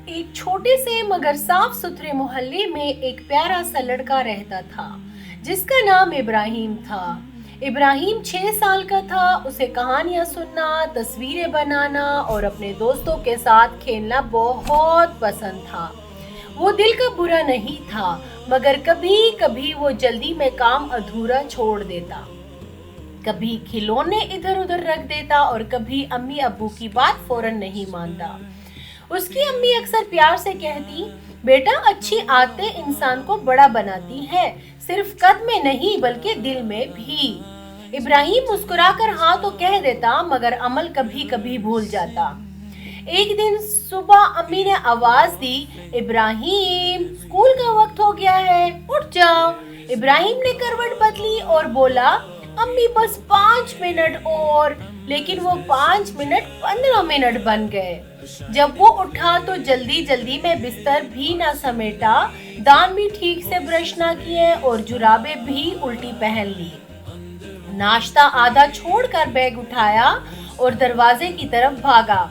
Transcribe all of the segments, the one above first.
ایک چھوٹے سے مگر صاف ستھرے محلے میں ایک پیارا سا لڑکا رہتا تھا جس کا نام ابراہیم تھا۔ ابراہیم 6 سال کا تھا۔ اسے کہانیاں سننا، تصویریں بنانا اور اپنے دوستوں کے ساتھ کھیلنا بہت پسند تھا۔ وہ دل کا برا نہیں تھا، مگر کبھی کبھی وہ جلدی میں کام ادھورا چھوڑ دیتا۔ کبھی کھلونے ادھر ادھر رکھ دیتا اور کبھی امی ابو کی بات فوراً نہیں مانتا۔ اس کی امی اکثر پیار سے کہتی، بیٹا اچھی عادتیں انسان کو بڑا بناتی ہیں، صرف قد میں نہیں بلکہ دل میں بھی۔ ابراہیم مسکرا کر ہاں تو کہہ دیتا، مگر عمل کبھی کبھی بھول جاتا۔ ایک دن صبح امی نے آواز دی، ابراہیم اسکول کا وقت ہو گیا ہے، اٹھ جاؤ۔ ابراہیم نے کروٹ بدلی اور بولا، امی بس 5 منٹ اور۔ لیکن وہ 5 منٹ 15 منٹ بن گئے۔ جب وہ اٹھا تو جلدی میں بستر بھی نہ سمیٹا، دان بھی ٹھیک سے برش نہ کیے اور جرابیں بھی الٹی پہن لی۔ ناشتہ آدھا چھوڑ کر بیگ اٹھایا اور دروازے کی طرف بھاگا۔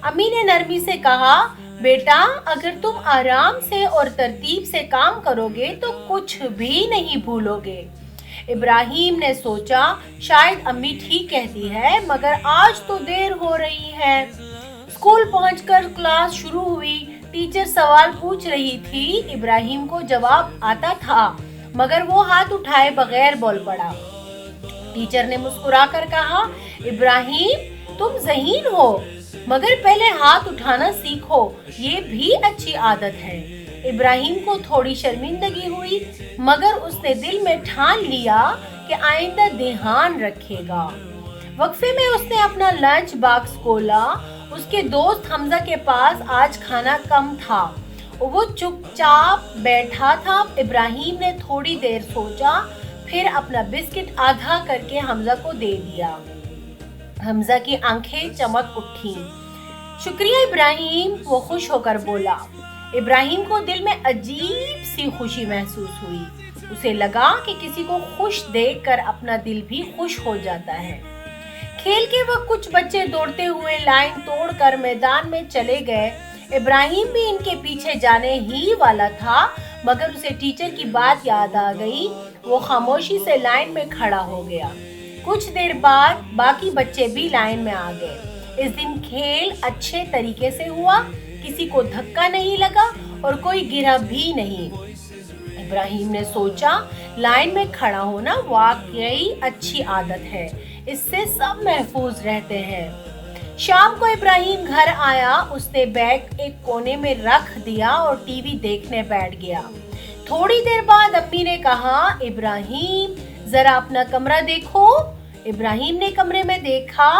امی نے نرمی سے کہا، بیٹا اگر تم آرام سے اور ترتیب سے کام کرو گے تو کچھ بھی نہیں بھولو گے۔ ابراہیم نے سوچا، شاید امی ٹھیک کہتی ہے، مگر آج تو دیر ہو رہی ہے۔ اسکول پہنچ کر کلاس شروع ہوئی۔ ٹیچر سوال پوچھ رہی تھی۔ ابراہیم کو جواب آتا تھا، مگر وہ ہاتھ اٹھائے بغیر بول پڑا۔ ٹیچر نے مسکرا کر کہا، ابراہیم تم ذہین ہو، مگر پہلے ہاتھ اٹھانا سیکھو، یہ بھی اچھی عادت ہے۔ ابراہیم کو تھوڑی شرمندگی ہوئی، مگر اس نے دل میں ٹھان لیا کہ آئندہ دھیان رکھے گا۔ وقفے میں اس نے اپنا لنچ باکس کھولا۔ اس کے دوست حمزہ کے پاس آج کھانا کم تھا۔ وہ چپ چاپ بیٹھا تھا۔ ابراہیم نے تھوڑی دیر سوچا، پھر اپنا بسکٹ آدھا کر کے حمزہ کو دے دیا۔ حمزہ کی آنکھیں چمک اٹھیں۔ شکریہ ابراہیم، وہ خوش ہو کر بولا۔ ابراہیم کو دل میں عجیب سی خوشی محسوس ہوئی۔ اسے لگا کہ کسی کو خوش دیکھ کر اپنا دل بھی خوش ہو جاتا ہے۔ کھیل کے وقت کچھ بچے دوڑتے ہوئے لائن توڑ کر میدان میں چلے گئے۔ ابراہیم بھی ان کے پیچھے جانے ہی والا تھا، مگر اسے ٹیچر کی بات یاد آ گئی۔ وہ خاموشی سے لائن میں کھڑا ہو گیا۔ کچھ دیر بعد باقی بچے بھی لائن میں آ گئے۔ اس دن کھیل اچھے طریقے سے ہوا، کسی کو دھکا نہیں لگا اور کوئی گرا بھی نہیں۔ ابراہیم نے سوچا، لائن میں کھڑا ہونا واقعی اچھی عادت ہے، اس سے سب محفوظ رہتے ہیں۔ شام کو ابراہیم گھر آیا۔ اس نے بیگ ایک کونے میں رکھ دیا اور ٹی وی دیکھنے بیٹھ گیا۔ تھوڑی دیر بعد امی نے کہا، ابراہیم ذرا اپنا کمرہ دیکھو۔ ابراہیم نے کمرے میں دیکھا،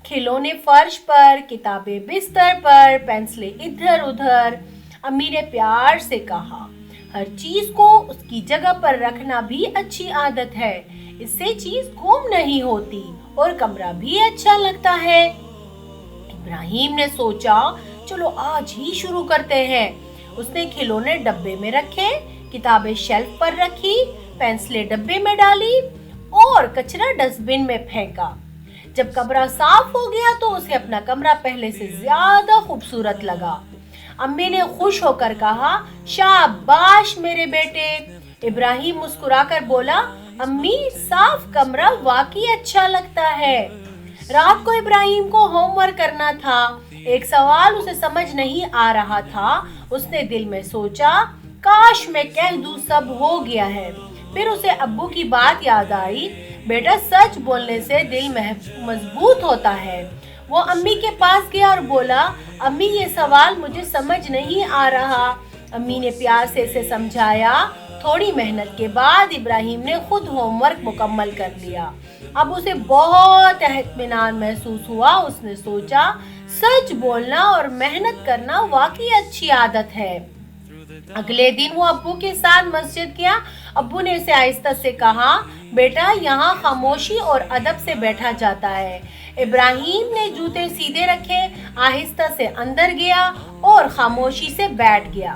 کھلونے فرش پر، کتابیں بستر پر، پینسلیں ادھر ادھر۔ امی نے پیار سے کہا، ہر چیز کو اس کی جگہ پر رکھنا بھی اچھی عادت ہے، اس سے چیز گم نہیں ہوتی اور کمرہ بھی اچھا لگتا ہے۔ ابراہیم نے سوچا، چلو آج ہی شروع کرتے ہیں۔ اس نے کھلونے ڈبے میں رکھے، کتابیں شیلف پر رکھی، پینسلیں ڈبے میں ڈالی اور کچرا ڈسٹ بن میں پھینکا۔ جب کمرہ صاف ہو گیا تو اسے اپنا کمرہ پہلے سے زیادہ خوبصورت لگا۔ امی نے خوش ہو کر کہا، شاباش میرے بیٹے۔ ابراہیم مسکرا کر بولا، امی صاف کمرہ واقعی اچھا لگتا ہے۔ رات کو ابراہیم کو ہوم ورک کرنا تھا۔ ایک سوال اسے سمجھ نہیں آ رہا تھا۔ اس نے دل میں سوچا، کاش میں کہہ دوں سب ہو گیا ہے۔ پھر اسے ابو کی بات یاد آئی، بیٹا سچ بولنے سے دل مضبوط ہوتا ہے۔ وہ امی کے پاس گیا اور بولا، امی یہ سوال مجھے سمجھ نہیں آ رہا۔ امی نے پیار سے اسے سمجھایا۔ تھوڑی محنت کے بعد ابراہیم نے خود ہوم ورک مکمل کر لیا۔ اب اسے بہت اطمینان محسوس ہوا۔ اس نے سوچا، سچ بولنا اور محنت کرنا واقعی اچھی عادت ہے۔ اگلے دن وہ ابو کے ساتھ مسجد گیا۔ ابو نے اسے آہستہ سے کہا، بیٹا یہاں خاموشی اور ادب سے بیٹھا جاتا ہے۔ ابراہیم نے جوتے سیدھے رکھے، آہستہ سے اندر گیا اور خاموشی سے بیٹھ گیا۔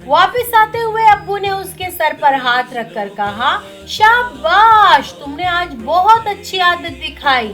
واپس آتے ہوئے ابو نے اس کے سر پر ہاتھ رکھ کر کہا، شاباش تم نے آج بہت اچھی عادت دکھائی۔